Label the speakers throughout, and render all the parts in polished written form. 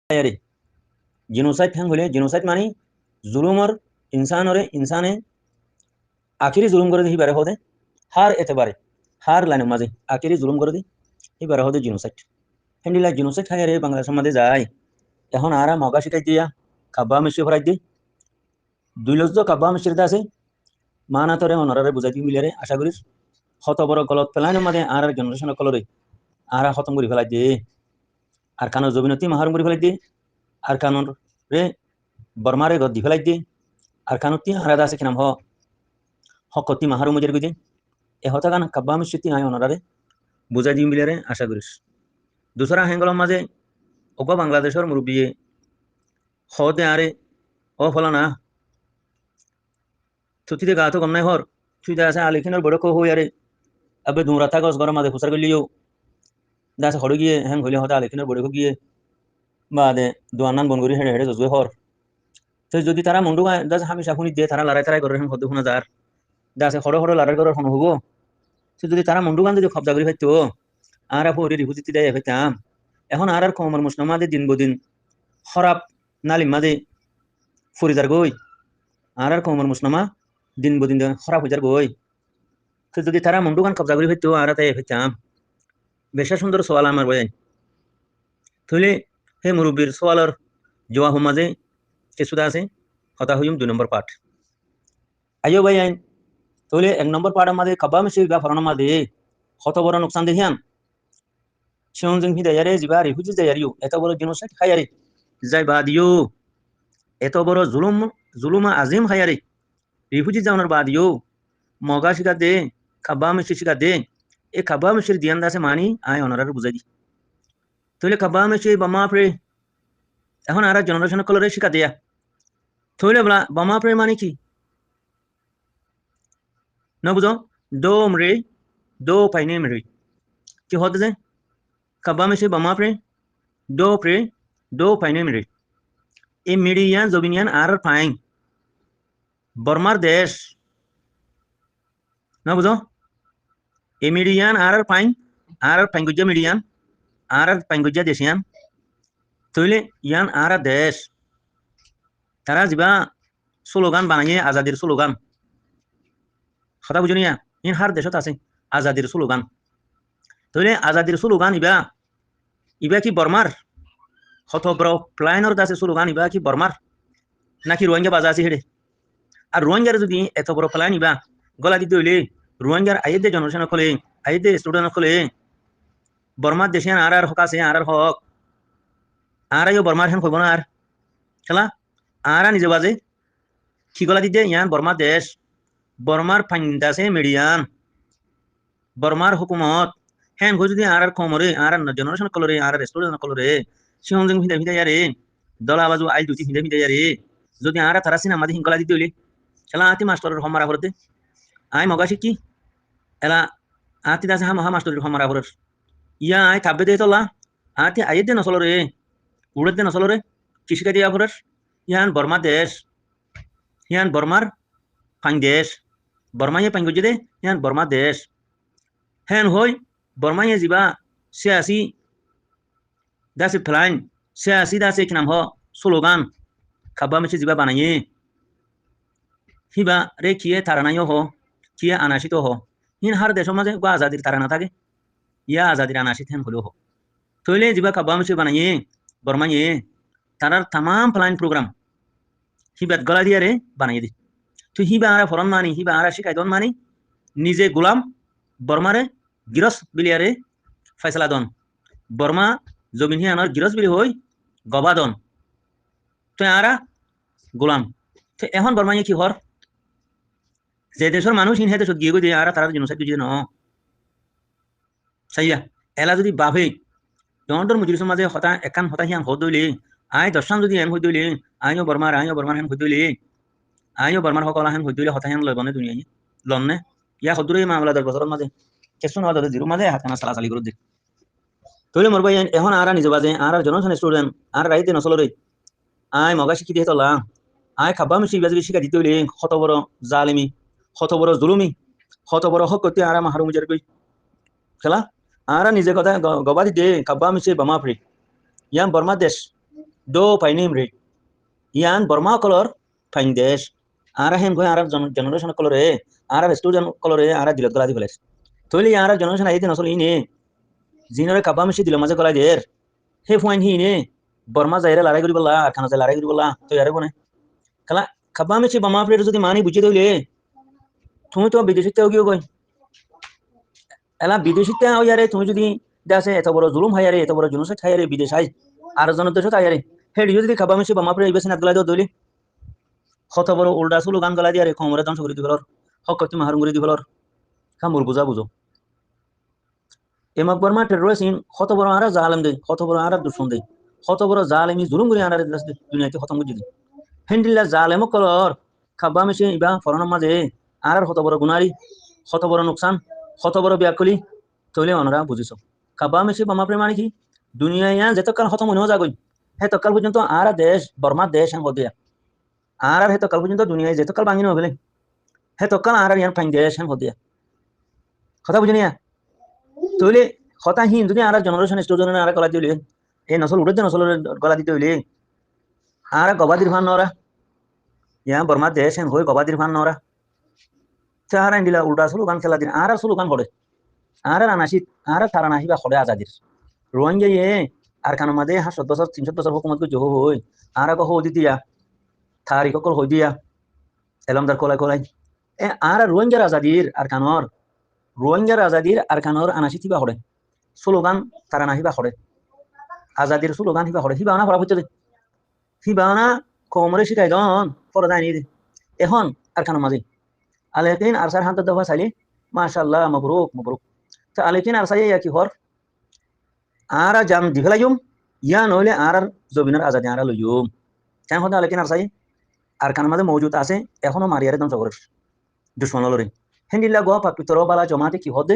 Speaker 1: আরে genocide hang হলে genocide মানে জুলুমর ইনসানে আখিরি জুলুম করে দিই বারে হদে হার এতেবারে হার লাইনের মাঝে আখিরি জুলুম করে দিই এই বারে হদে জিনোসাইড হেন্ডিলা জিনোসাইড খাই আরে বাংলাদেশের মাঝে যায় এখন আরা মগা শিখাই দিয়া কাব্বা মিশি ভরাই দি 2 লক্ষ কাব্বা মিশির আছে মানা তরে অনরারে বুঝাই দি মিলারে আশা করি হত বড় গলত পেলাইনের মাঝে আর জেনারেশন কলরে আরা খতম করে ফেলাই দিয়ে আর কানো জবিনতি মাহারম করে ফেলাই দিয়ে আর কানোর রে বর্মারে গদ্দি ফেলাই দিয়ে আর কানুতি আরাদা আছে কিনাম হকতি মাহারু মজের গুজে এ হতা গান কাব্বা মিশিতি আয় অনরারে বুঝাই দি মিলারে আশা করিস দুসরা হেঙ্গলর মাঝে ওগো বাংলাদেশের মুরব্বী হদে আরে ও ফলানা থুতিতে গা তো গম নাই হর তুই দাসে আলিখিনের বড় কো হই আরে আবে দুমরা থাকস গরম মাঝে খুসার গলিও দাসে হড় গিয়ে হ্যাং হইলে হতা আলিখিনের বড় কো গিয়ে বাদে দোয়ানান বনগরি হেড়ে হেড়ে জজুয়ে হর তো যদি তারা মন্ডু দাসে হামেশা শুনি দিয়ে তারা লড়াই তারাই করে হ্যাং হতে শুনা যার দাসে হড় হড় লড়াই করার হন হবো তো যদি তারা মন্ডু গান যদি খবজা করি ফাইতো আর আপু রিহুজিতি দেয় ফাইতাম এখন আর কমর মুসলমাদে দিন বদিন খরাব নালিম মাঝে ফরিদার গই আর কমর মুসলমা দিন বদিন খরাব হইজার গই তো যদি তারা মন্ডু গান কবজা করি ফাইতো আর তাই ফাইতাম বেশা সুন্দর সোয়াল আমার বয়াই থইলে হে মুরব্বীর সোয়ালর জবাব মাঝে কিছুটা আছে কথা হইম 2 নম্বর পাঠ আইও ভাই আইন তাহলে 1 নম্বর পাঠ আমাদের কাবা মিশে বা ফরানো মাঝে কত বড় নোকসান দেখিয়ান সেন जों হিদায়ারে জিবা রিহুজি যায়ারিও এত বড় জেনোসাইড খায়ারে যাই বাদিও এত বড় জুলুমা আজিম খায়ারে রিহুজি যাওয়ার বাদিও মগা শিকা দে কাবা মিশে শিকা দে এ কাবা মিশির দিয়ান দাসে মানি আয় অনারার বুঝাই দি তাহলে কাবা মিশে বামা ফ্রে এখন আর জেনারেশন কলরে শিকা দেয়া তাহলে বলা বামা ফ্রে মানে কি না বুঝো দো মরে দো পাইনে মরে কি হতে যায় কাবা মিশে বামা ফ্রে দো পাইনে মরে এ মিডিয়ান জবিনিয়ান আর ফাইন বর্মার দেশ না বুঝো এ মিডিয়ান আর ফাইন মিডিয়ান আর পাইঙ্গুজা দেশিয়ান তইলে ইয়ান আর দেশ তারা যা স্লোগান বানাইয়ে আজাদির স্লোগান কথা বুঝুনিয়া ইন হার দেশত আছে আজাদির স্লোগান তইলে আজাদির স্লোগান ইবা কি বর্মার হত বড় প্লাইনর দাসে স্লোগান ইবা কি বর্মার নাকি রোহিঙ্গা বাজা আছে হেডে আর রোহিঙ্গার যদি এত বড় প্লাইন ইবা গলা দিতে হইলে রোহিঙ্গার আইদে জনরেশন খোলে আইদে স্টুডেন্ট খোলে বর্মার দেশিয়ান আর হক আছে আর হক আর বর্মার হেন কইব না আর খেলা আর নিজে বাজে কি গলা দিতে ইয়ান বর্মা দেশ বর্মার ফাইন্দাসে মিডিয়ান বর্মার হুকুমত হেন গো যদি আর কমরে আর জেনারেশন কলরে আর স্টুডেন্ট কলরে সিহন जों ভিদা ভিদা ইয়ারে দলা বাজু আইল দুটি ভিদা ভিদা ইয়ারে যদি আর তারা সিনা মাদি হিংগলা দিতে হইলে খেলা আতি মাস্টারের হমারা ভরতে আই মগাশি কি এলা আতি দাসে হা মাস্টারের হমারা ভর ইয়া আই কাব্বে দে তোলা আতি আইদে নসলরে উড়তে নসলরে কৃষিকা দিয়া ভরের ইয়ান বর্মা দেশ ইয়ান বর্মার ফাইন দেশ বর্মাইয়ে পাইন গজে দে ইয়ান বর্মা দেশ হেন হই বর্মাইয়ে জিবা সিয়াসি দাসে ফ্লাইন সিয়াসি দাসে কি নাম হ স্লোগান খাবা মিছে জিবা বানাইয়ে হিবা রে কিয়ে তারানাইও হ কিয়ে আনাসিত হ হিন হার দেশ মাঝে গা আজাদির তারা না থাকে ইয়া আজাদির আনাসিত হেন হলেও হ তইলে জিবা খাবা মিছে বানাইয়ে বর্মাইয়ে তারার তামাম প্লান প্রোগ্রাম হিবাত গলা দিয়ে রে বানাইয়ে দি তুই হিবা আরা ফরন মানি হিবা আরা শিকায়দন মানি নিজে গোলাম বর্মারে গিরস বিলিয়ারে ফয়সালা দন বর্মা জমিন হিয়ানোর গিরস বিলি হই গবাদন তুই আরা গোলাম তো এখন বর্মাইয়ে কি হর যে দেশের মানুষ হিন হে দেশত গিয়ে গই আর তারা জেনোসাইড বুঝে ন সাইয়া এলা যদি বাভে জনটর মুজরিস মাঝে হতা একান হতা হিয়ান হদ দইলে আই দশান যদি এন হই দইলে আইও বর্মার হেন হই দইলে আইও বর্মার হকলা হেন হই দইলে হতা হেন লবনে দুনিয়া লননে ইয়া হদুরে মামলা 10 বছরের মাঝে কেসুন হওয়া জিরো মাঝে হাতানা সালাসালি করে দি তইলে মরবাই এখন আর নিজে বাজে আর জনসন স্টুডেন্ট আর রাইতে নসলরে আই মগা শিখি দিয়ে তোলা আই খাবা মিশি বাজি শিখা দিতে হইলে কত বড় জালিমি কত বড় জুলুমি কত বড় হক করতে আর মাহারু মুজার কই খেলা আর নিজে কথা গবাদি দে খাবা মিশে বামা ফ্রি ইয়াম বর্মা দেশ do painim re yan Burma color pain desh ara hen goy ara generation color e ara student color e ara dilat gala di beles toile ara generation ayi din asol ine jinore kabamishi dilo maze gala der he point hi ne Burma zaire larai guri bala kana zaire larai guri bala to yare gone kala kabamishi bama pre যদি মানি বুঝে দইলে তুমি তো বিদেশিতে গিয়ে গই এলা বিদেশিতে ইয়ারে তুমি যদি দেশে এত বড় জুলুম হায়ারে এত বড় জুনুসে খায়ারে বিদেশ আই আর জন দেশ তায়ারে হেডি যদি খাবামিshi বামা প্রে ইবেসিন আদলা দইলে কত বড় উল্টা সুলু গান গলা দিয়ারে খমরে ধ্বংস করে দিবলর হক তুমি হারুম করে দিবলর কামুর বুঝা বুঝো এমাক বর্মা টেররিস্ট কত বড় আরা জালেম দে কত বড় আরা দুশমন দে কত বড় জালেমি জুলুম করে আনারে দুনিয়াতে খতম করে দিদি হেন্ডিল্লা জালেম কলর খাবামিshi ইবা ফরন মাঝে আর কত বড় গুনারি কত বড় নুকসান কত বড় ব্যাকুলি তইলে অনরা বুঝিছো খাবামিshi বামা প্রে মানে কি দুনিয়া ইয়া যেতকাল খতম হইনো যাগই হে তকাল পর্যন্ত আর দেশ বর্মা দেশ হন হদিয়া আর হে তকাল পর্যন্ত দুনিয়ায় যেতকাল বাঙিনো হবেলে হে তকাল আর ইয়ান ফাইন দেশ হন হদিয়া কথা বুঝিনিয়া তইলে কথা হিন যদি আর জেনারেশন স্টুডেন্ট আর গলা দিলে এ নসল উড়ে নসলের গলা দিতে হইলে আর গবাদির ফান নরা ইয়া বর্মা দেশ হন হই গবাদির ফান নরা চাহারা ইন্দিলা উল্টা স্লোগান খেলা দিন আর স্লোগান করে আর আনাসি আর তারানাহি বা খড়ে আজাদির রোহিঙ্গা ইয়ে আর কানো মাদে 7 বছর 300 বছর হুকুমত কো জহ হই আর কো হদি দিয়া তারিখ কল হই দিয়া এলমদার কলাই কলাই এ আর রোহিঙ্গার আজাদির আর কানোর রোহিঙ্গার আজাদির আর কানোর আনাসি তিবা খড়ে স্লোগান তারানাহি বা খড়ে আজাদির স্লোগান হিবা খড়ে হিবা না ফরা হইতে হিবা না কোমরে শিখাই দন ফরা দাইনি এখন আর কানো মাঝে আলেকিন আরসার হান্ত দফা চাইলে মাশাআল্লাহ মবরুক মবরুক তো আলেকিন আরসাই ইয়া কি হর আর জাম দিফেলাইম ইয়া নইলে আর জমিনের আজাদি আর লইম কেন হতে আলেকিন আরসাই আর কান মাঝে মজুদ আছে এখনো মারিয়ারে ধ্বংস করে দুশ্মন লরে হেন্দিল্লা গো পাপিতর বালা জমাতে কি হদে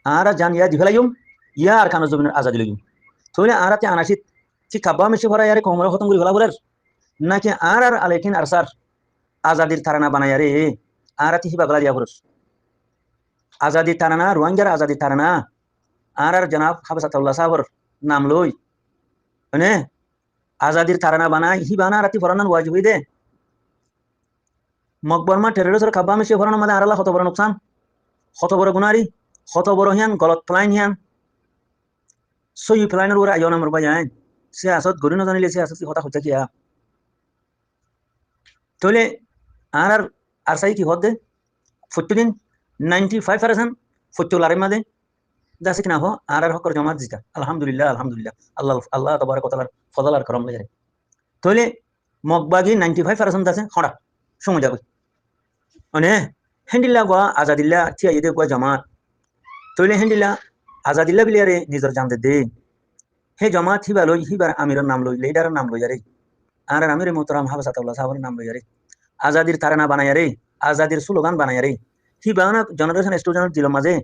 Speaker 1: আর জান ইয়া দিফেলাইম ইয়া আর কান জমিনের আজাদি লইম তইলে আরাতে আনাসিত কি খাবা মিশে ভরা ইয়ারে কোমরে খতম করি ফেলা বলের নাকি আর আলেকিন আরসার আজাদির তারানা বানায়ারে আরাতি হিবা গলা দিয়া পুরুষ আজাদি তারানা রোহিঙ্গার আজাদি তারানা আর জনাব হাফসাতুল্লাহ সাহর নাম লই মানে আজাদির তারানা বানাই হিবানা রাতি ফরানান ওয়াজিব হইদে মকবরমা টেররিস্টর খাবা মিশে ফরানা মাদে আরালা কত বড় নুকসান কত বড় গুনারি কত বড় হিয়ান গলত প্লাইন হিয়ান সই প্লাইনের ওরা আইও নাম্বার বাই আইন সে আসত গরি না জানিলে সে আসত কথা হচ্ছে কিয়া তইলে আর আর সাই কি হদে ফুটদিন 95% ফুটু লারে মাদে দাসে কিনা হো আর হকর জমাত জিতা আলহামদুলিল্লাহ আলহামদুলিল্লাহ আল্লাহ আল্লাহ তাবারক ওয়া তাআলার ফজল আর করম লাগে তইলে মকবাগি 95% দাসে খড়া সময় যাবে মানে হেন্ডিল্লা গো আজাদিল্লা থিয়া ইদে গো জামাত তইলে হেন্ডিল্লা আজাদিল্লা বিলিয়ারে নিজর জান দে হে জামাত হিবা লই হিবার আমিরের নাম লই লিডারের নাম লই আরে আর আমিরে মোহতারাম হাফসাতুল্লাহ সাহেবের নাম লই আরে আজাদির তারানা বানাই আরে আজাদির স্লোগান বানাই আরে হিবানা জেনারেশন স্টুডেন্ট দিল মাঝে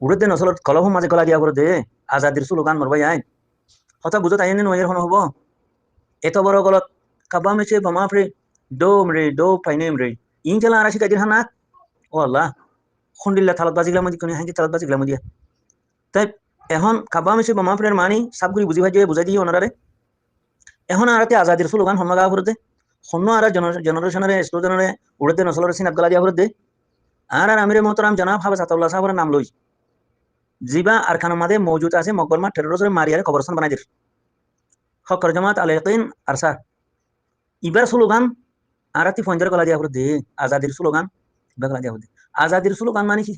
Speaker 1: উড়ে নসলত কলহ মাঝে গলা দিয়া করে দে আজাদির স্লোগান মরবাই আইন কথা বুঝত আইনে নয়ের হন হবো এত বড় গলত কাবা মেছে বামা ফ্রে ডো ফাইনেম রে ইন চালা আরাশি কাজির হানা ও আল্লাহ খুন্ডিল্লা থালত বাজিগলা মদি কোনে হাঁজি থালত বাজিগলা মদিয়া তাই এখন কাবা মেছে বামা ফ্রের মানি সাবগুলি বুঝি ভাজিয়ে বুঝাই দিয়ে ওনারে এখন আরাতে আজাদির স্লোগান হন লাগা করে দে হন্য আর জেনারেশনের স্টুডেন্টরে উড়ে নসলের সিনাত গলা দিয়া করে দে আর আমিরে মোহতারাম জনাব হাফসাতুল্লাহ সাহেবের নাম লই জিবা আর খানের মাঝে মজুদ আছে মকবরমা টেররিস্টের মারিয়ারে কবরস্থান বানাই দির হকর জামাত আলাইকিন আরসা ইবার স্লোগান আরাতি ফঞ্জার গলা দিয়া করে দে আজাদির স্লোগান গলা দিয়া করে আজাদির স্লোগান মানে কি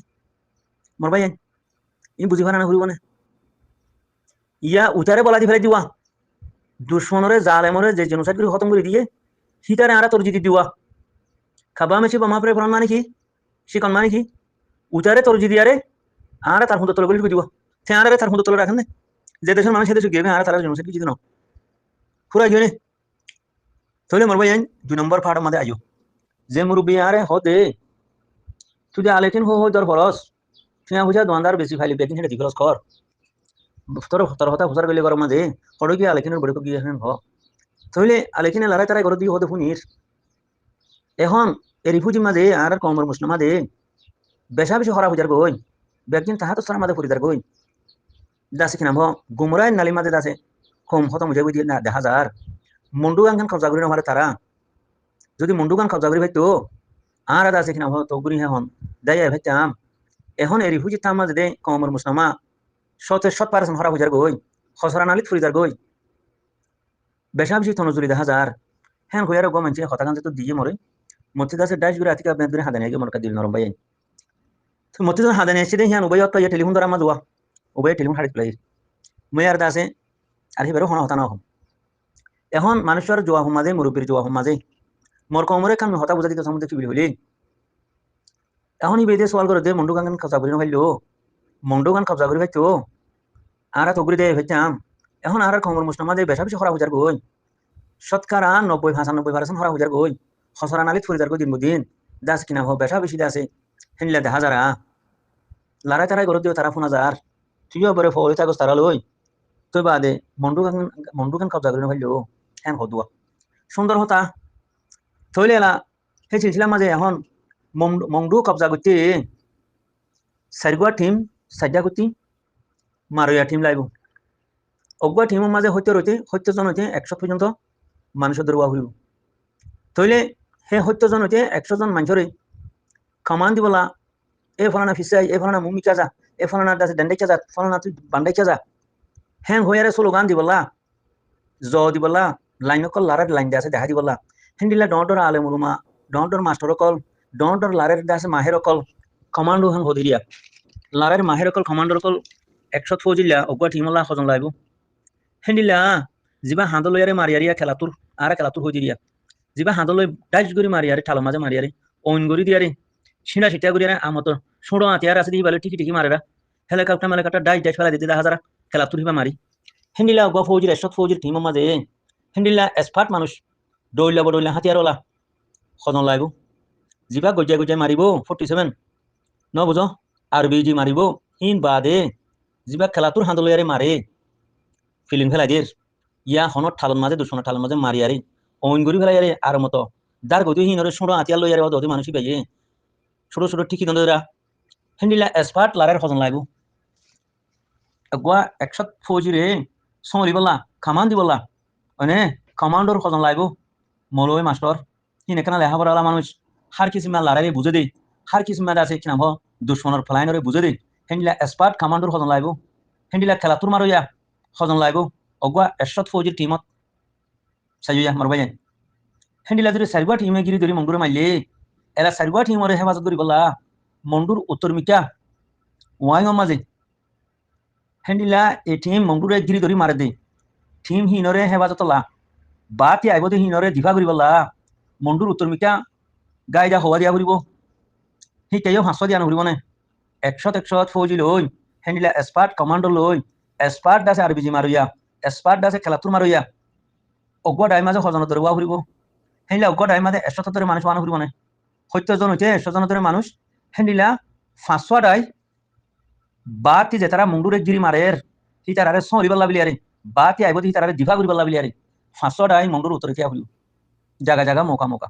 Speaker 1: মোর ভাই ই বুঝি পারা না ঘুরিব না ইয়া উতারে বলা দি ফেলে দিওয়া দুশ্মনরে জালেমরে যে জেনোসাইড করে খতম করে দিয়ে হিতারে আরা তোর জিদি দিওয়া খাবা মেছি বামা পরে ফরন মানে কি শিকন মানে কি উতারে তোর জিদি আরে আর তার হুঁতো তলে বলি দিব সে আর তার হুঁতো তলে রাখেন যে দেশের মানুষ দেশে গিয়ে আর তারা জনসাইড কিছু না পুরা গিয়ে তলে মরবাই আইন 2 নম্বর ফাড় মাঝে আইও যে মুরব্বী আরে হতে তুই আলেকিন হো দর ফরস ফিয়া বুঝা দোয়ানদার বেশি ফাইলি বেকিন হেডে দিখরস কর তোর তোর হতা ফুসার গলি গরম মাঝে হড় কি আলেকিনের বড় গিয়ে হেন হ তইলে আলেকিনে লড়াই তারাই করে দিয়ে হতে ফুনির এখন এই রিফিউজি মাঝে আর কমর মুসলিম মাঝে বেশা বেশি হরা বুঝার গই বেকিন তাহা তো সারা মাঝে ফুরিদার গই দাসে কিনা ভ গুমরাই নালি মাঝে দাসে কম হত মুজাই দিয়ে না দেখা যার মন্ডু গান কবজা করি না তারা যদি মন্ডু গান কবজা করি ভাইতো আর আদা আছে কিনা তো গুরি হন দাই ভাইতাম এখন এরি হুজি তামা দে কমর মুসলামা শত পারসেন্ট হরা বুঝার গই খসরা নালিত ফুরিদার গই বেশা বেশি তনজুরি দেখা যার হ্যাঁ হইয়ার গো মানছে কথা গান তো দিয়ে মরে মতি দাসে ডাইস গুরি আতিকা বেন ধরে হাদানে গে মরকা দিল নরম ভাই তো মতি দাস হাদানে এসে দেই হ্যাঁ উভয় তো ইয়া টেলিফোন ধরা মা দোয়া উভয় টেলিফোন হাড়ি প্লাই ময়ার দাসে আর হিবারও হনা হতা না এখন মানুষের জোয়া মাঝে মুরব্বীর জোয়া মাঝে মোর কমরে কাম হতা বুঝা দিতে সমুদ্র কি হইলি এখন বেদে সওয়াল করে দে মন্ডু গান কবজা করি ভাইলো মন্ডু গান কবজা করি ভাইতো আর তো গুরি দে ভাইতাম এখন আর কমর মুসলামা দে বেশা বেশি হরা বুঝার গই শতকরা 90-95% হরা বুঝার গই খসরা নালিত ফুরিদার গই দিন বুদিন দাস কিনা হো বেশা বেশি দাসে হেনলা দেখা যারা লারাই তারাই গরত দিও তারা ফোন হাজার তুইও বরে ফলে থাকস তারা লই তুই বাদে মন্ডু গান কবজা করি ভাইলো হ্যাঁ হদুয়া সুন্দর হতা থইলে এলা সেই সিলসিলার মাঝে এখন মংডু কবজা করতে চারিগুয়া টিম চারিটা করতে মারইয়া টিম লাইব অগুয়া টিমের মাঝে সত্যজন হইতে 100 পর্যন্ত মানুষের দরওয়া হইব তইলে সেই সত্যজন হইতে 100 জন মানুষরে কমান দিবলা এ ফলানা ফিসাই এ ফলানা মুমিকা যা এ ফলানা দাসে ডান্ডাইকা যা ফলানা তুই বান্ডাইকা যা হ্যাঁ হইয়ারে স্লোগান দিবলা দিবলা লাইন কল লারার লাইন আছে দেখা দিবলা হিন্দিলা ডর আলে মুরুমা ডর মাস্টার কল ডর লারের দাসে মাহের কল কমান্ডো হ্যাঁ হদিরিয়া লারের মাহের কল কমান্ডর কল 100 ফৌজিলা অগুয়া টিমলা হজন লাইব হেন্দিলা যিবা হাঁদলৈয়ারে মারিয়ারিয়া খেলাতুর আর খেলাতুর হদিরিয়া যিবা হাঁদলৈ ডাইস গরি মারিয়ারে ঠালো মাঝে মারিয়ারে অইন গরি দিয়ারে সিনা সিটা গরিয়ারে আমত ছোড়ো আতিয়ার আছে দিবালে টিকি মারেরা হেলিকপ্টার মেলিকপ্টার ডাইস ফেলা দিতে দেখা যারা খেলাতুর হিবা মারি হেন্দিলা অগুয়া ফৌজির 100 ফৌজির টিমের মাঝে হেন্দিলা এক্সপার্ট মানুষ দৌড়লা হাতিয়ারওয়ালা হজন লাইব যিবা গজিয়া মারিব 47 ন বুঝো আর বিজি মারিব হিন বাদে যিবা খেলাতুর হাঁদলৈয়ারে মারে ফিলিং ফেলাই দিয়ে ইয়া হনত ঠালন মাঝে দুশনের ঠালন মাঝে মারিয়ারে অইন গরি ফেলাইয়ারে আর মতো দার গদি হিনরে ছোড়ো আতিয়ার লইয়ারে দতি মানুষই পাইয়ে ছোট ঠিকি দন্দরা হেন্দিলা এক্সপার্ট লারের হজন লাইব গুয়া 100 ফৌজিরে সমরি বলা খামান দিবলা মানে কমান্ডর হজন লাইব মলয় মাস্টার হিনে কেনা লেখা পড়ালা মানুষ হার কিসিমা লারারে বুঝে দেই হার কিসিমা আছে কিনা দুশ্মনের ফ্লাইনরে বুঝে দেই হেন্দিলা এক্সপার্ট কমান্ডর হজন লাইব হেন্দিলা খেলাতুর মারইয়া হজন লাইব অগুয়া 100 ফৌজির টিমত সাইয়া মারবাই হেন্দিলা যদি চারিগুয়া টিমে গিরি ধরি মন্ডুরে মাইলে এরা চারিগুয়া টিমরে হেফাজত করি বলা মন্ডুর উত্তর মিকা ওয়াইঙর মাঝে হেন্দিলা এই টিম মন্ডুরে গিরি ধরি মারে দেই টিম হিনরে হেফাজত লা বাতি আইব দে হিনরে দিফা করি বলা মন্ডুর উত্তর মিকা গাইদা হওয়া দিয়া ফুরিব সেইটাইও 500 দিয়া নভরিব নে 100 ফৌজি লই হেন্দিলা এক্সপার্ট কমান্ডো লই এক্সপার্ট দাসে আর বিজি মারইয়া এক্সপার্ট দাসে খেলাতুর মারইয়া অগুয়া ডাই মাঝে হজনত দরওয়া ফুরিব হেন্দিলা অগুয়া ডাই মাঝে 170 মানুষ মানো ফুরিব নে 70 হইতে 100 জনের মানুষ হেন্দিলা 500 ডাই বাতি যে তারা মন্ডুরে গিরি মারের হি তারারে সরি বল্লা বিলিয়ারে বাতি আইব হি তারারে দিফা করি বল্লা বিলিয়ারে 500 ডাই মন্ডুর উত্তরে কিয়া ফুরিব জায়গা মোকা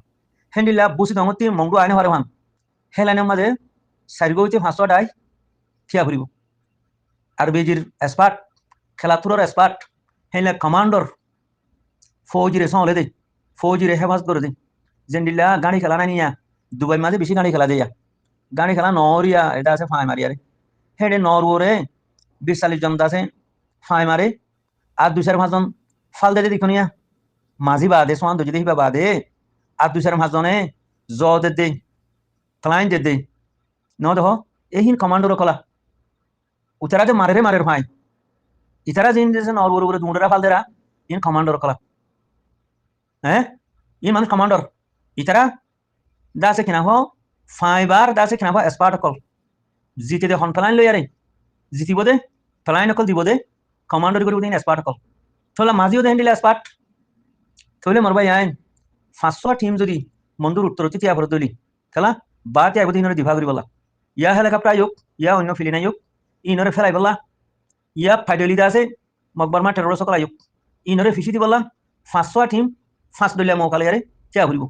Speaker 1: হেন্দিলা বুসি দমতি মন্ডু আইনে হারে হান হেলাইনের মাঝে চারিগো হইতে 500 ডাই থিয়া ফুরিব আর বেজির এক্সপার্ট খেলাতুরর এক্সপার্ট হেলা কমান্ডর ফৌজিরে সলে দে ফৌজিরে হেফাজত করে দে জেন্ডিলা গাড়ি খেলা নাই নিয়া দুবাই মাঝে বেশি গাড়ি খেলা দেয়া গাড়ি খেলা নরিয়া এটা আছে ফাই মারিয়ারে হেডে নরওরে 20-40 জন আছে ফাই মারে আর 2-4 জন ফাল দে দেখুনিয়া মাঝি বাদে সোয়ান দুজি দেখিবা বাদে আর 2-4 জনে জ দে ক্লাইন্ট দে ন দেখো এইহিন কমান্ডর কলা উতারাতে মারের ভাই ইতারা জিন দেশে নরওরে দুমড়া ফাল দেরা ইন কমান্ডর কলা হ্যাঁ ইন মানুষ কমান্ডর ইতারা দাসে কিনা হো ফাইবার দাসে কিনা হো এক্সপার্ট কল জিতে দে হন ফ্লাইন লইয়ারে জিতিব দে ফ্লাইন কল দিব দে কমান্ডর করিব দিন এক্সপার্ট কল তোলা মাঝিও দে হ্যান্ডিল এক্সপার্ট তোলে মরবাই আইন 500 টিম যদি মন্ডুর উত্তর তিয়া ভর দলি খেলা বাতি আইব দিনরে দিভা করি বলা ইয়া হেলিকপ্টার আয়োগ ইয়া অন্য ফিলিন আয়োগ ইনরে ফেলাই বলা ইয়া ফাইডলি দাসে মকবরমা টেরর সকল আয়োগ ইনরে ফিসি দি বলা 500 টিম 5 দলিয়া মৌকালিয়ারে তিয়া ভরিব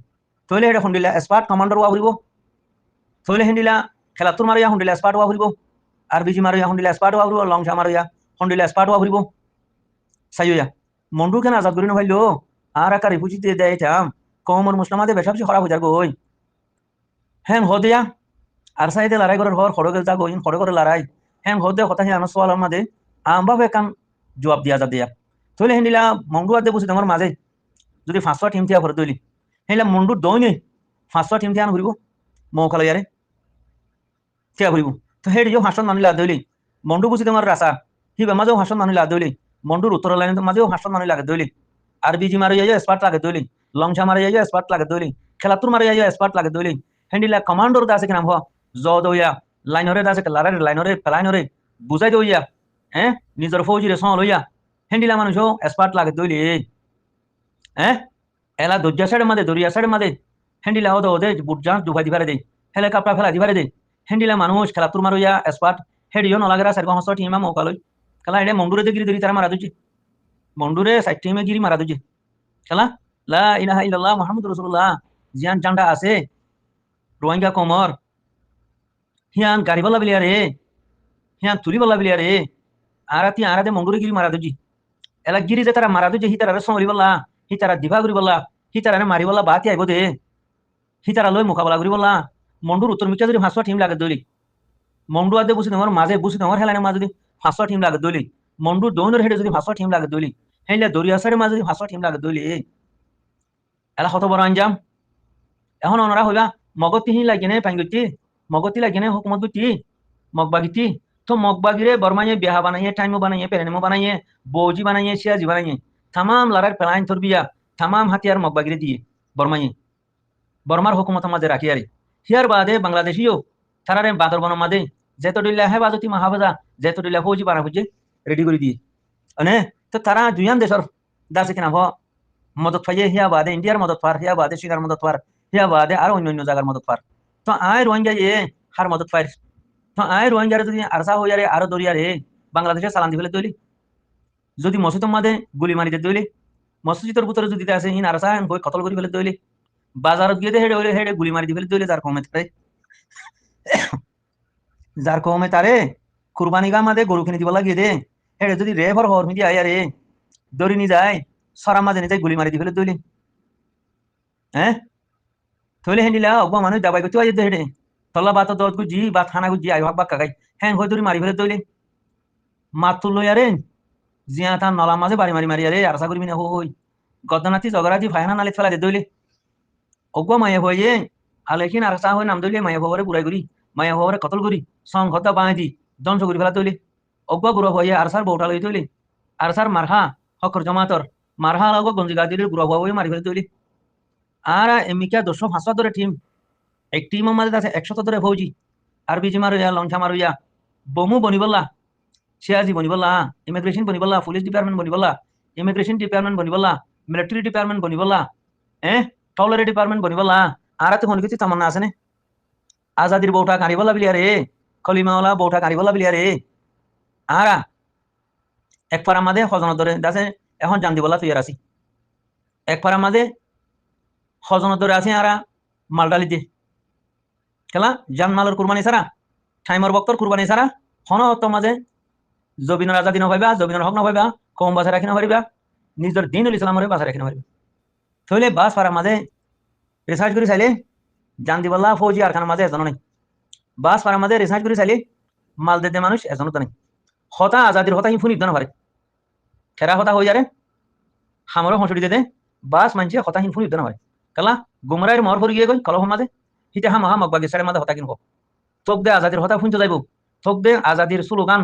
Speaker 1: তোলে এটা হন্ডিলা এক্সপার্ট কমান্ডর ওয়া ভরিব তোলে হন্ডিলা খেলাতুর মারিয়া হন্ডিলা এক্সপার্ট ওয়া ভরিব আর বিজি মারিয়া হন্ডিলা এক্সপার্ট ওয়া ভরিব লংশা মারিয়া হন্ডিলা এক্সপার্ট ওয়া ভরিব সাইয়া মন্ডু কেন আজাদ করি নভাইলো আর একা রিফুজি দিয়ে দেয় থাম কমর মুসলামাদের বেশা বেশি খরা বুঝার গই হ্যাঁ হদিয়া আর সাইডে লড়াই করার হর খড়ো গেল যাগো ইন খড়ো করে লড়াই হ্যাঁ হদে কথা হি আনার সোয়াল মাঝে আমভাবে কাম জবাব দিয়া যা দিয়া তইলে হেনিলা মন্ডু আদে বুঝি তোমার মাঝে যদি 500 টিম থিয়া ভরে তৈলি হেলা মন্ডু দইনি 500 টিম থিয়া ঘুরিব মৌখালা ইয়ারে থিয়া ঘুরিব তো হেডি যে হাসন মানিলা দইলি মন্ডু বুঝি তোমার রাসা হিবা মাঝেও হাসন মানিলা দইলি মন্ডুর উত্তর লাইন মাঝেও হাসন মানি লাগে দইলি আর বিজি মারি যাই স্পার্ট লাগে দইলি লংসা মারি যাই স্পার্ট লাগে দইলি খেলাতুর মারি যাই স্পার্ট লাগে দইলি হেন্ডিলা কমান্ডর দাসে কিনাম হ জ দইয়া লাইনরে দাসে লারারে লাইনরে ফেলাইনরে বুঝাই দইয়া হ্যাঁ নিজের ফৌজিরে সং লইয়া হেন্ডিলা মানুষও স্পার্ট লাগে দইলি হ্যাঁ এলা দরিয়া সাইডের মাঝে দরিয়া সাইডের মাঝে হেন্ডিলা হতো ওদের বুটজা ডুবাই দিবারে দেয় হেলিকপ্টার ফেলা দিবারে দেয় হেন্ডিলা মানুষ খেলা তুর মারইয়া স্পার্ট হেডিও নলাগেরা সাইড হস টিমা মৌকালই খেলা এটা মন্ডুরে গিরি ধরি তারা মারা দুজি মন্ডুরে সাইড টিমে গিরি মারা দুজি খেলা লা ইলাহা ইল্লাল্লাহ মুহাম্মাদুর রাসূলুল্লাহ জিয়ান জান্ডা আছে রোহিঙ্গা কমর হিয়ান গাড়িওয়ালা বিলিয়ারে হিয়ান তুলিওয়ালা বিলিয়ারে আরাতি আরাতে মন্ডুরে গিরি মারা দুজি এলা গিরি যে তারা মারা দুজি হিতারা সমরিবলা হিতারা দিভা করিবলা হিতারা মারিবলা বাতি আইব দে হিতারা লই মোকাবেলা করিবলা মন্ডুর উত্তর মিটা যদি 500 টিম লাগে দইলি মন্ডু আদে বুঝি তোমার মাঝে বুঝি তোমার হেলানের মাঝে যদি 500 টিম লাগে দইলি মন্ডুর দৌনের হেডে যদি 500 টিম লাগে দইলি হেলে দরিয়া সাইডের মাঝে যদি 500 টিম লাগে দইলি এলা কত বড় আঞ্জাম এখন ওনারা হইবা মগতি হি লাগিনে পাঙ্গুতি মগতি লাগিনে হুকুমত গুতি মগবাগিতি তো মগবাগিরে বর্মাইয়ে বিয়াহ বানাইয়ে টাইমো বানাইয়ে পেরেনেমো বানাইয়ে বৌজি বানাইয়ে সিয়াজি বানাইয়ে তামাম লড়ার পেলাইন থরবিয়া তামাম হাতিয়ার মগবাগিরে দিয়ে বর্মাইয়ে বর্মার হুকুমত মাঝে রাখি আরে হিয়ার বাদে বাংলাদেশিও তারারে বাদরবন মাঝে যেতডিল্লা হে বাজতি মহাবাজা যেতডিল্লা ফৌজি বানা বুঝে রেডি করে দিয়ে মানে তো তারা দুইয়ান দেশর দাসে কিনা হ মদত পাইয়ে হিয়া বাদে ইন্ডিয়ার মদত পার হিয়া বাদে শিকার মদত পার হিয়া বাদে আর অন্য অন্য জায়গার মদত পার তো আয় রোহিঙ্গা হার মদত পাই তো আয় রোহিঙ্গারে যদি আরসা হয়ে যারে আরো দরিয়ারে বাংলাদেশে চালান দিবে তৈলি যদি মসজিদের মাঝে গুলি মারি দিয়ে তৈলি মসজিদের ভিতরে যদি আছে ইন আরসা বই কতল করে ফেলে তৈলি বাজারত গিয়ে হেডে হইলে হেডে গুলি মারি দিয়ে ফেলে তৈলি যার কমে তারে যার কমে তারে কুরবানি গা মাঝে গরু কিনে দিব লাগিয়ে দে হেডে যদি রে ভর হর মিদি আয় আরে দড়ি নি যায় সরা মাঝে নিয়ে যায় গুলি মারি দিয়ে ফেলে তৈলি হ্যাঁ থইলে হেন্ডিলা অব্বা মানুষ দাবাই করতে আইতে হেডে তল্লা বাত দত গুজি বা থানা গুজি আই ভাগ কাকাই হ্যাঁ হই দড়ি মারি ফেলে তৈলি মাতুল লই আরে জিয়া তার নলা মাঝে বাড়ি মারি মারি আরে আরসা করবি না হই গদনাতি জগরাতি ফায়না নালে ফেলা দে দইলে অগ্বা মায়া হয়ে আলেখিন আরসা হয়ে নাম দইলে মায়া ভবরে বুড়াই করি মায়া ভবরে কতল করি সং হত্যা বাঁধি দি ধ্বংস করি ফেলা তৈলি অগ্বা গুড়া হয়ে আরসার বউটা লই তৈলি আরসার মারহা হকর জমাতর মারহা লাগো গঞ্জি গাদিলে গুড়া হয়ে মারি ফেলে তৈলি আর এমিকা 200-500 ধরে টিম এক টিমের মাঝে আছে 100 ধরে ফৌজি আর বিজি মারুয়া লঞ্চা মারুয়া বমু বনিবল্লা সিয়াজি বনিবল্লা ইমিগ্রেশন বনিবল্লা পুলিশ ডিপার্টমেন্ট বনিবল্লা ইমিগ্রেশন ডিপার্টমেন্ট বনিবল্লা মিলিটারি ডিপার্টমেন্ট বনিবল্লা টলারি ডিপার্টমেন্ট বনিবল্লা আর তো হন কিছু তামান্না আছে নে আজাদির বউটা কারিবল্লা বিলিয়ারে খলিমাওয়ালা বউটা কারিবল্লা বিলিয়ারে আরা এক পারা মাঝে হজন ধরে দাসে এখন জান দিবল্লা তুই আসি এক পারা মাঝে হজন ধরে আছে আরা মালডালি দিয়ে খেলা জান মালের কুরবানি ছাড়া টাইমর বক্তর কুরবানি ছাড়া হন তো মাঝে জবিনের আজাদি নভাইবা জবিনের হক নভাইবা কম বাসা রাখি নভারিবা নিজের দিন ইসলামরে বাসা রাখি নভারিবা থইলে বাস পারার মাঝে রিসার্চ করে চাইলে জান দিবল্লা ফৌজি আর খানার মাঝে এজনও নেই বাস পারার মাঝে রিসার্চ করে চাইলে মাল দে মানুষ এজনও তো নেই হতা আজাদির হতা হি ফুনি না পারে খেরা হতা হয়ে যারে হামরও হসড়ি দে বাস মানছে হতা হি ফুনি না পারে কালা গুমরাইয়ের মর ফরি গিয়ে গই কলহ মাঝে হিতে হাম হাম বাগে সাড়ে মাঝে হতা কিনব তোক দে আজাদির হতা ফুনতে যাইব তোক দে আজাদির স্লোগান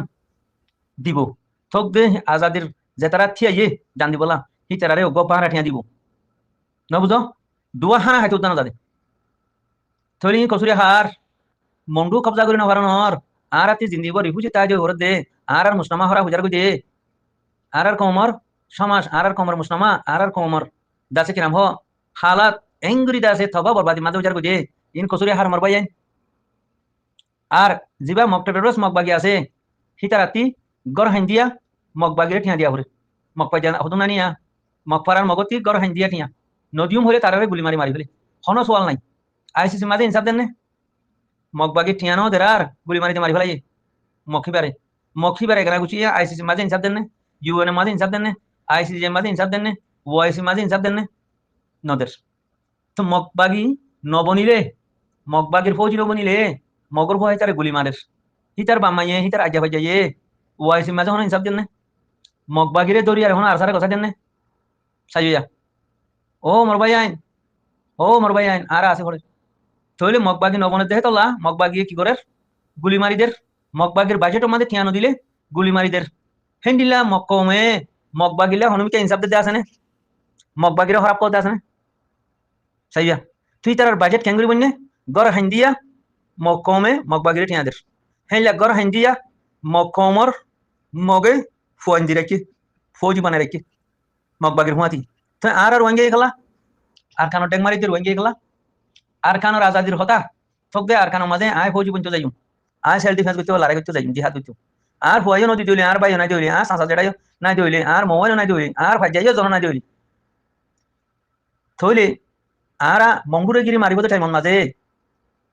Speaker 1: দিব তোক দে আজাদির যে তারা থিয়াইয়ে জান দিবলা হি তারারে গো পাহারা ঠিয়া দিব না বুঝো দুয়া হানা হাইতে উদ্দান যাবে থলি কসুরি হার মন্ডু কবজা করি নভারনর আর আতি জিন্দিব রিফুজি তাই যে হরে দে আর মুসলামা হরা হুজার দে আর কমর সমাজ আর কমর মুসলামা আর কমর দাসে কিরাম হ হালাত এঙ্গুরি দাসে থবা বরবাদি মাদে হুজার দে ইন কসুরি হার মরবাই আর জিবা মকটেরস মকবাগি আছে হিতারাতি গর হাইন্দিয়া মকবাগিরে ঠিয়া দিয়া হরে মকপাই জানা হতো না নিয়া মকপারার মগতি গর হাইন্দিয়া ঠিয়া নদিউম হলে তারারে গুলি মারি মারি ফেলে হন সোয়াল নাই আইসিসি মাঝে ইনসাফ দেন নে মগবাগি ঠিয়া নো দেরার গুলি মারিতে মারি ফেলাই মখিবারে এগারা গুছিয়ে আইসিসি মাঝে ইনসাফ দেন নে ইউএন মাঝে ইনসাফ দেন নে আইসিজে মাঝে হিসাব দেন ওআইসি মাঝে হিসাব দেন নদের তো মগবাগি নবনিলে মগবাগির ফৌজি নবনিলে মগর ভয় তারে গুলি মারের হিতার বামাইয়ে হিতার আজ্ঞা ভাইজাইয়ে ওআইসি মাঝে হন হিসাব দেন মগবাগিরে দরিয়ার হন আর সারে কথা দেন সাইয়া ও মোর ভাই আইন ও মোর ভাই আইন আর আছে পড়ে তইলে মগবাগি নবনের দেহে তোলা মগবাগিয়ে কি করে গুলি মারিদের মগবাগির বাজেট আমাদের ঠিয়ানো দিলে গুলি মারিদের হেন্ডিলা মক্কমে মগবাগিলা হনুমিকে ইনসাফ দিতে আসে না মগবাগিরা খারাপ করতে আসে না সাইয়া তুই তার বাজেট কেন করি বন্যে গড় হান্দিয়া মক্কমে মগবাগিরে ঠিয়াদের হেনলা গড় হান্দিয়া মক্কমর মগে ফুয়ান্দি রাখি ফৌজি বানায় রাখি মগবাগির হুয়াতি তো আর ওয়াঙ্গে খেলা আর কানো টেক মারি ওয়াঙ্গে খেলা আর কানো আজাদির হতা থক দে আর কানো মাঝে আয় ফৌজি বঞ্চ যাইম আয় সেলফ ডিফেন্স করতে লড়াই করতে যাইম জিহাদ করতে আর ফুয়াইও নদী দিলে আর বাইও নাই দিলে আর সাঁসা জেড়াইও নাই দিলে আর মোবাইলও নাই দিলে আর ভাইজাইও জন নাই দিলে থইলে আরা মঙ্গুরে গিরি মারিব তো টাইমন মাঝে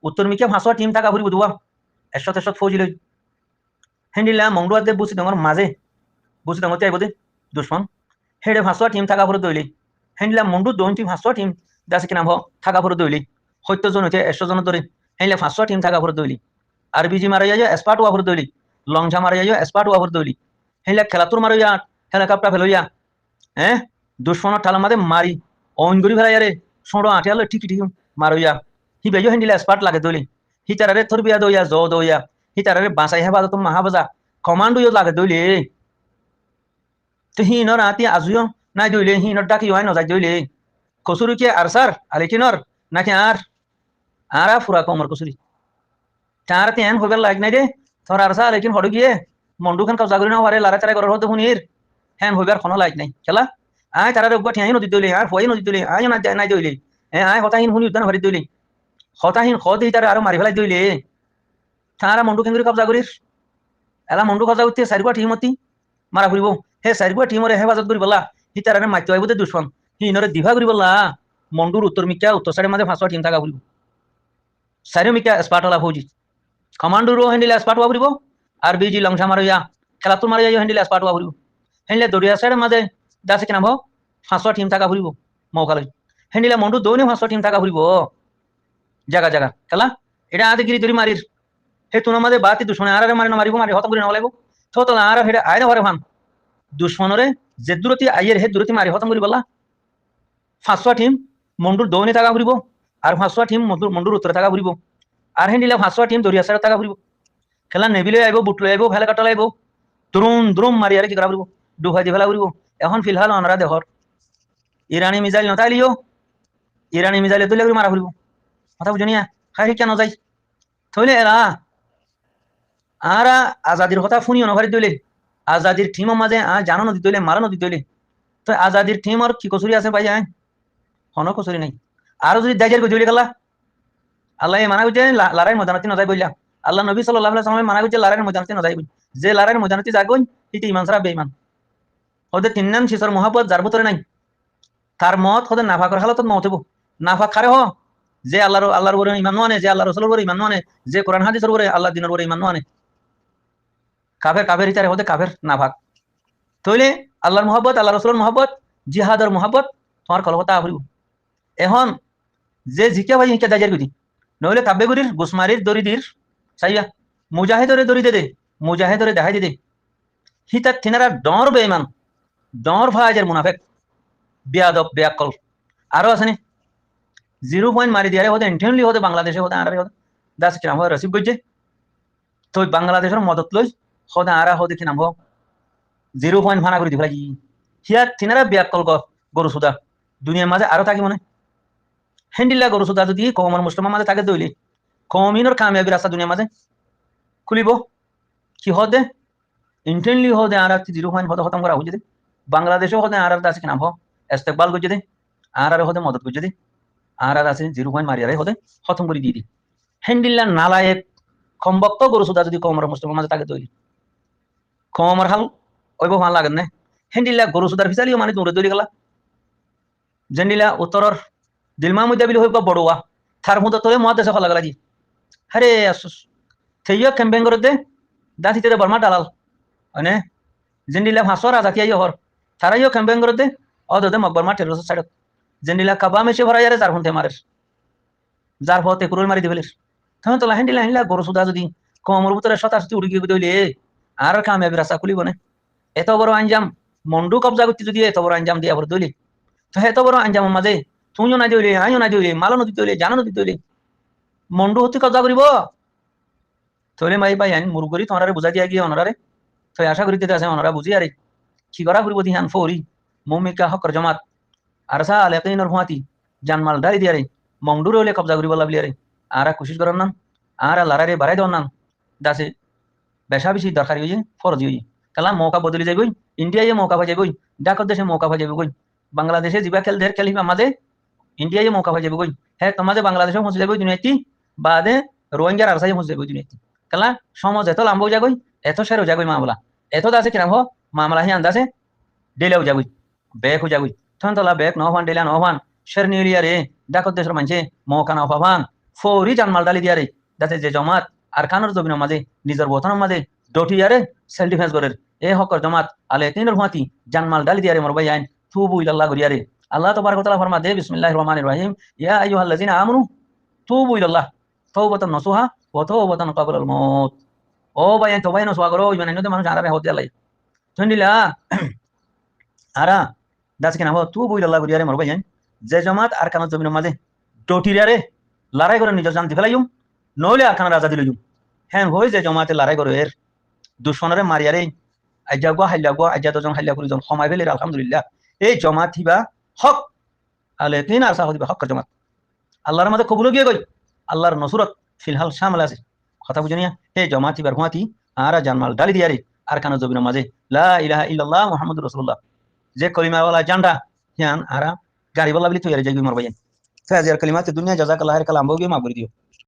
Speaker 1: উত্তর মিকে ভাষা টিম থাকা ফুরিব দুয়া এশত এশত ফৌজি লই হেন্ডিলা মঙ্গুয়ার দে বুঝি তোমার মাঝে বুঝি তোমার চাইব দে দুশ্মন হেডে ভাষা টিম থাকা ফুরে দইলি হেন্ডিলা মন্ডু দোন টিম ভাষা টিম দাসে কিনা থাকা ফুরে দইলি 70 জন হইতে 100 জন ধরে হেন্ডিলা ভাষা টিম থাকা ফুরে দইলি আর বিজি মারা যায় এসপার্ট ওয়া ফুরে দইলি লংঝা মারা যায় এসপার্ট ওয়া ফুরে দইলি হেন্ডিলা খেলাতুর মারা যায় হেলিকপ্টার ফেলইয়া হ্যাঁ দুশ্মনের ঠালা মাঝে মারি অন করি ফেলাই আরে সোঁড়ো আঠিয়ালো ঠিক ঠিক মারইয়া হি বেজো হেন্ডিলা এসপার্ট লাগে দইলি হি তারারে থরবিয়া দইয়া জ দইয়া হি তারারে বাঁচাই হেফাজত মাহাবাজা কমান্ডো লাগে দইলি তো হি নর আতি আজুয় নাই দইলে হি নর ডাকি হয় নজাই দইলে কসুরি কে আর স্যার আলিটিনর নাকি আর আরা ফুরা কমর কসুরি তার তেন হইবার লাগ নাই দে তোর আর স্যার লেকিন হড় গিয়ে মন্ডু খান কবজা করি না হারে লারা তারা করার হতে হুনির হ্যাঁ হইবার কোনো লাগ নাই খেলা আয় তারা রোগবা ঠিয়াই নদী দইলে আর ফুয়াই নদী দইলে আয় না নাই দইলে হ্যাঁ আয় হতাহীন হুনি উদ্যান ভরি দইলে হতাহীন হ দিই তারা আরো মারি ফেলাই দইলে তারা মন্ডু কেন কবজা করিস এলা মন্ডু কবজা করতে চারিবা ঠিমতি মারা ফুরিব হে চারিবা টিমরে হেফাজত করি বলা হি তারারে মাইতে আইব দে দুশ্মন হি নরে দিভা করি বলা মন্ডুর উত্তর মিকা উত্তর সাইডের মাঝে ফাঁসা টিম থাকা ফুরিব চারিও মিকা স্পাট হলা ফৌজি কমান্ডোরও হেন্ডিলে স্পাট হওয়া ফুরিব আর বিজি লংসা মারিয়া খেলাতুর মারিয়া হেন্ডিলে স্পাট হওয়া ফুরিব হেন্ডিলে দরিয়া সাইডের মাঝে দাসে কিনা ফাঁসা টিম থাকা ফুরিব মৌকালে হেন্ডিলে মন্ডু দৌনে ফাঁসা টিম থাকা ফুরিব জায়গা জায়গা খেলা এটা আদে গিরি ধরি মারির হে তুনার মাঝে বাতি দুশ্মনে আর মারি না মারিব মারি হত করে নলাইব তো তো আর হেডে আয় না ঘরে ভান দুশ্মনরে যে দূরতি আইয়ের হে দূরতি মারি হতম করি বলা ফাঁসা টিম মন্ডুর দৌনে থাকা ফুরিব আর ফাঁসা টিম মন্ডুর উত্তরে থাকা ফুরিব আর হেন্ডিলা ফাঁসা টিম দরিয়া সাইডে থাকা ফুরিব খেলা নেভিলে আইব বুটলে আইব হেলিকপ্টার আইব দ্রুম দ্রুম মারি আর কি করা ফুরিব ডুবাই দি ফেলা ফুরিব এখন ফিলহাল অনরা দেহর ইরানি মিসাইল নতাইলিও ইরানি মিসাইলে তুলে মারা ফুরিব কথা বুঝনিয়া খাই কেন যাই থইলে এরা আরা আজাদির কথা শুনিও নভারি দইলে আজাদির টিমের মাঝে জানো নদী দইলে মারা নদী দইলে তো আজাদির টিমর কি কসুরি আছে ভাই হন কসুরি নাই আর যদি দাইজার গজলি গেলা আল্লাহ মানা করছে লড়াই ময়দানতি নজাই বললা আল্লাহ নবী সাল্লাল্লাহু আলাইহি ওয়াসাল্লাম মানা করছে লড়াইয়ের ময়দানতি নজাই বল যে লড়াইয়ের ময়দানতি যাগন ইতি ইমান ছাড়া বেঈমান ওদের তিন নাম শিশর মহাপদ যার ভিতরে নাই তার মত ওদের নাফাকর হালতত মত হইব নাফাক খারে হ যে আল্লাহর উপরে ঈমান মানে যে আল্লাহর রাসূলের উপরে ঈমান মানে যে কোরআন হাদিসের উপরে আল্লাহ দিনের উপরে ঈমান মানে কাফের কাফের ইতারে হতে কাফের নাফাক তইলে আল্লাহর মহব্বত আল্লাহ রাসূলের মহব্বত জিহাদের মহব্বত তোমার কলকতা হইব এখন যে জিকে ভাই হিকে দাজার গদি নইলে কাব্যে গুরির গুসমারির দরিদির সাইয়া মুজাহিদরে দরি দে মুজাহিদরে দেখাই দে হিতা থিনারা ডর বেঈমান ডর ভাইজের মুনাফিক বিয়াদব বিয়াকল আরো আছে নি 0 পয়েন্ট মারি দিয়ারে হতে ইন্টেনলি হতে বাংলাদেশে হতে আরে হতে দাস কিরাম হয় রসিব গজে তো বাংলাদেশের মদত লই হতে আরা হতে কিনাম হ 0 পয়েন্ট ভানা করে দি ফেলাই হিয়া থিনারা বিয়াকল গরু সুদা দুনিয়ার মাঝে আরো থাকি মনে হেন্ডিল্লা গরু সুদা যদি কমর মুসলমান মাঝে থাকে দইলে কমিনর কামিয়াবি রাস্তা দুনিয়ার মাঝে খুলিব কি হদে ইন্টেনলি হদে আর 0 পয়েন্ট হতে খতম করা হইছে বাংলাদেশে হদে আর দাস কিনাম হ ইস্তেকবাল গজে দে আর হতে মদত গজে দে আর আছে 0 পয়েন্ট মারিয়ারে হতে খতম করে দিয়ে দি হেন্ডিল্লা নালায়েক কমবক্ত গরু সুদা যদি কমর মুসলমান মাঝে থাকে দইলে কমর হাল ওইব ভাল লাগেন না হেন্ডিল্লা গরু সুদার ফিসালিও মানে দৌড়ে দৌড়ে গেলা জেন্ডিলা উত্তরর দিলমা মুদাবিল হইব বড়ুয়া থার মতো তোলে মহাদেশে ফলা গেলা জি আরে আসুস থেইও ক্যাম্পেইন করে দে দাঁতিতে বর্মা দালাল মানে জেন্ডিলা ভাষর আজাতি আই হর তারাইও ক্যাম্পেইন করতে অদতে মকবর মাঠের রসদ সাইড জেন্ডিলা কাবা মেশে ভরা যারে যার ফোনতে মারেস যার ফতে কুরুল মারি দিবেলিস তখন তো লাহিন লাহিনলা গরু সুদা যদি কমর ভিতরে শতাশতি উড়ি গিয়ে দইলে আর কামিয়াবি রাস্তা খুলিব না এত বড় আঞ্জাম মন্ডু কবজা করতে যদি এত বড় আঞ্জাম দিয়ে আবার দইলি তো এত বড় আঞ্জাম মাঝে তুইও না দইলে আইও না দইলে মালও নদী দইলে জানো নদী দইলে মন্ডু হতে কবজা করিব তইলে মাই ভাই আইন মুরগরি তোমারে বুঝা দিয়া গিয়ে অনারে তো আশা করিতে আছে অনারা বুঝি আরে কি করা করিব দিহান ফৌরি মুমিকা হকর জমাত আর সা আলেকিনর হুয়াতি জানমাল দাই দিয়ারে মংডুর হলে কবজা করিব লাভলি আরে আরা কোশিশ করার নাম আর লারারে বাড়াই দেওয়ার নাম দাসে বেশা বেশি দরকারি হইয়ে ফরজি হইয়ে কালা মৌকা বদলি যাইবই ইন্ডিয়ায় মৌকা পাই যাইবই ডাকত দেশে মৌকা পাই যাইবই বাংলাদেশে জিবা খেল দের খেলিবা মাঝে ইন্ডিয়ায় মৌকা পাই যাইবই হ্যাঁ তোমাদের বাংলাদেশে পৌঁছে যাইবই দুনিয়াতি বাদে রোহিঙ্গার আর সাই পৌঁছে যাইবই দুনিয়াতি কালা সমাজ এত লাম্বও যাগই এত সেরও যাগই মামলা এত দাসে কিরাম হো মামলা হি আন্দাসে ডেলেও যাগই বেক হো যাগই তখন তোলা বেক নহবান ডেলা নহবান শের নিউলিয়া রে ডাকত দেশের মানছে মৌকা না পাবান ফৌরি জানমাল ডালি দিয়ারে যাতে যে জমাত আর খানোর জমিনের মাঝে নিজের বতনের মাঝে ডটিয়ারে সেলফ ডিফেন্স করে এ হকর জমাত আলে তিনের হুয়াতি জানমাল ডালি দিয়ারে মোর ভাই আইন তুবু ইলাল্লাহ করিয়ারে আল্লাহ তাবারক ওয়া তাআলা ফরমাতে বিসমিল্লাহির রহমানির রহিম ইয়া আইয়ুহাল্লাযিনা আমানু তুবু ইলাল্লাহ তাওবাতান নসুহা ওয়া তাওবাতান ক্বাবলাল মাউত ও ভাই তওবাই নসুহা করো ইমান নতে মানুষ আরামে হতে আল্লাহ তন্দিলা আরা দাস কেন তুবু ইলাল্লাহ করিয়ারে মোর ভাই আইন যে জমাত আর খানোর জমিনের মাঝে ডটিয়ারে লড়াই করে নিজের জান দিফেলাইম নইলে আর খানা রাজা দিলাইম হ্যাঁ হই যে জমাতে লড়াই করে এর দুশ্মনরে মারিয়ারে আজ্জা গো হাইলা গো আজ্জা দুজন হাইলা করিজন সময় ফেলে আলহামদুলিল্লাহ এই জমাত হিবা হক আলে তিন আর সাহদিবা হক জমাত আল্লাহর মধ্যে কবুল গিয়ে গই আল্লাহর নসরত ফিলহাল শামিল আছে কথা বুঝনিয়া এই জমাত হিবার হুয়াতি আর জানমাল ডালি দিয়ারে আর খানা জবিনের মাঝে লা ইলাহা ইল্লাল্লাহ মুহাম্মাদুর রাসূলুল্লাহ যে কলিমাওয়ালা জানডা হিয়ান আরা গাড়ি বলা বলি তৈরি যাই মরবাই ফাজিয়ার কলিমাতে দুনিয়া জাযাকাল্লাহ খাইর কালাম বগে মা করে দিও